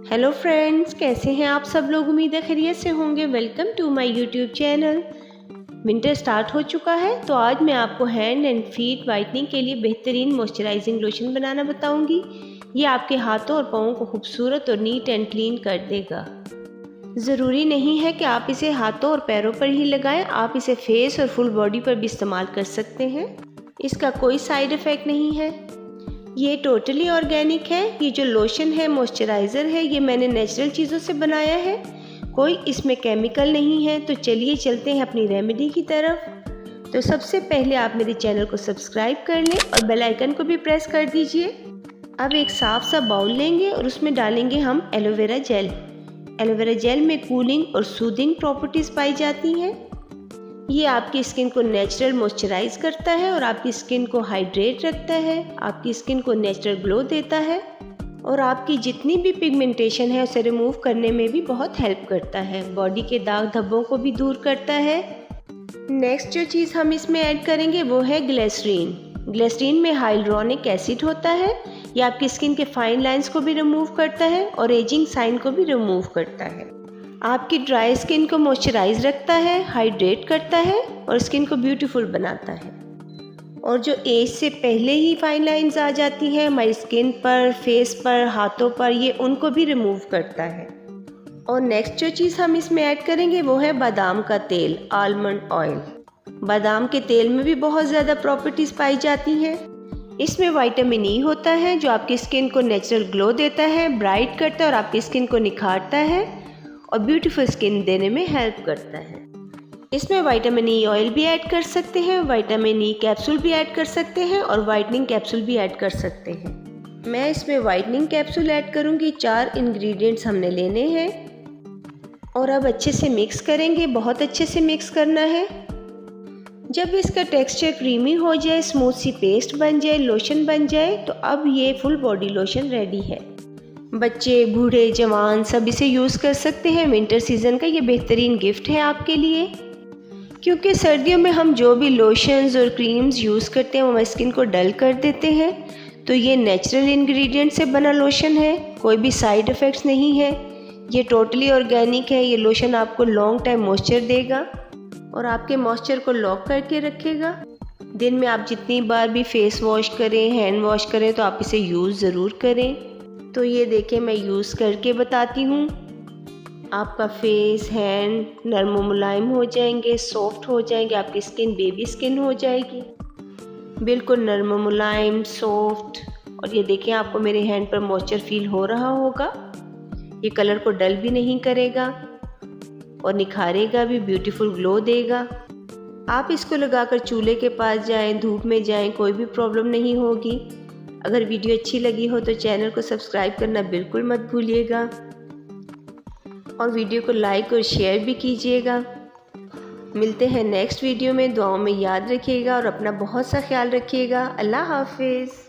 Hello friends, कैसे हैं आप सब लोग। उम्मीद है खैरियत से होंगे। Welcome to my YouTube channel. Winter start हो चुका है तो आज मैं आपको हैंड एंड फीट वाइटनिंग के लिए बेहतरीन मॉइस्चराइजिंग लोशन बनाना बताऊंगी। ये आपके हाथों और पाँवों को खूबसूरत और नीट एंड क्लीन कर देगा। ज़रूरी नहीं है कि आप इसे हाथों और पैरों पर ही लगाएं, आप इसे फेस और फुल बॉडी पर भी इस्तेमाल कर सकते हैं। इसका कोई साइड इफ़ेक्ट नहीं है। ये टोटली ऑर्गेनिक है। ये जो लोशन है, मॉइस्चराइज़र है, ये मैंने नेचुरल चीज़ों से बनाया है। कोई इसमें केमिकल नहीं है। तो चलिए चलते हैं अपनी रेमेडी की तरफ। तो सबसे पहले आप मेरे चैनल को सब्सक्राइब कर लें और बेल आइकन को भी प्रेस कर दीजिए। अब एक साफ सा बाउल लेंगे और उसमें डालेंगे हम एलोवेरा जेल। एलोवेरा जेल में कूलिंग और सूदिंग प्रॉपर्टीज़ पाई जाती हैं। ये आपकी स्किन को नेचुरल मॉइस्चराइज करता है और आपकी स्किन को हाइड्रेट रखता है, आपकी स्किन को नेचुरल ग्लो देता है और आपकी जितनी भी पिगमेंटेशन है उसे रिमूव करने में भी बहुत हेल्प करता है। बॉडी के दाग धब्बों को भी दूर करता है। नेक्स्ट जो चीज़ हम इसमें ऐड करेंगे वो है ग्लिसरीन। ग्लिसरीन में हाइलुरोनिक एसिड होता है। ये आपकी स्किन के फाइन लाइंस को भी रिमूव करता है और एजिंग साइन को भी रिमूव करता है। आपकी ड्राई स्किन को मॉइस्चराइज रखता है, हाइड्रेट करता है और स्किन को ब्यूटीफुल बनाता है। और जो एज से पहले ही फाइन लाइंस आ जाती हैं हमारी स्किन पर, फेस पर, हाथों पर, ये उनको भी रिमूव करता है। और नेक्स्ट जो चीज़ हम इसमें ऐड करेंगे वो है बादाम का तेल, आलमंड ऑयल। बादाम के तेल में भी बहुत ज़्यादा प्रॉपर्टीज़ पाई जाती हैं। इसमें विटामिन ई होता है जो आपकी स्किन को नेचुरल ग्लो देता है, ब्राइट करता है और आपकी स्किन को निखारता है और ब्यूटीफुल स्किन देने में हेल्प करता है। इसमें विटामिन ई ऑयल भी ऐड कर सकते हैं, विटामिन ई कैप्सूल भी ऐड कर सकते हैं और वाइटनिंग कैप्सूल भी ऐड कर सकते हैं। मैं इसमें वाइटनिंग कैप्सूल ऐड करूंगी। 4 इंग्रेडिएंट्स हमने लेने हैं और अब अच्छे से मिक्स करेंगे। बहुत अच्छे से मिक्स करना है। जब इसका टेक्सचर क्रीमी हो जाए, स्मूथ सी पेस्ट बन जाए, लोशन बन जाए, तो अब ये फुल बॉडी लोशन रेडी है। बच्चे, बूढ़े, जवान सब इसे यूज़ कर सकते हैं। विंटर सीज़न का ये बेहतरीन गिफ्ट है आपके लिए, क्योंकि सर्दियों में हम जो भी लोशंस और क्रीम्स यूज़ करते हैं वो हमारी स्किन को डल कर देते हैं। तो ये नेचुरल इंग्रेडिएंट से बना लोशन है, कोई भी साइड इफ़ेक्ट्स नहीं है। ये टोटली ऑर्गेनिक है। ये लोशन आपको लॉन्ग टाइम मॉइस्चर देगा और आपके मॉइस्चर को लॉक करके रखेगा। दिन में आप जितनी बार भी फेस वॉश करें, हैंड वॉश करें, तो आप इसे यूज़ ज़रूर करें। तो ये देखें, मैं यूज़ करके बताती हूँ। आपका फेस, हैंड नरम मुलायम हो जाएंगे, सॉफ्ट हो जाएंगे, आपकी स्किन बेबी स्किन हो जाएगी, बिल्कुल नरम मुलायम, सॉफ्ट। और ये देखें, आपको मेरे हैंड पर मॉइस्चर फील हो रहा होगा। ये कलर को डल भी नहीं करेगा और निखारेगा भी, ब्यूटीफुल ग्लो देगा। आप इसको लगाकर चूल्हे के पास जाएं, धूप में जाएं, कोई भी प्रॉब्लम नहीं होगी। अगर वीडियो अच्छी लगी हो तो चैनल को सब्सक्राइब करना बिल्कुल मत भूलिएगा और वीडियो को लाइक और शेयर भी कीजिएगा। मिलते हैं नेक्स्ट वीडियो में। दुआओं में याद रखिएगा और अपना बहुत सा ख्याल रखिएगा। अल्लाह हाफिज़।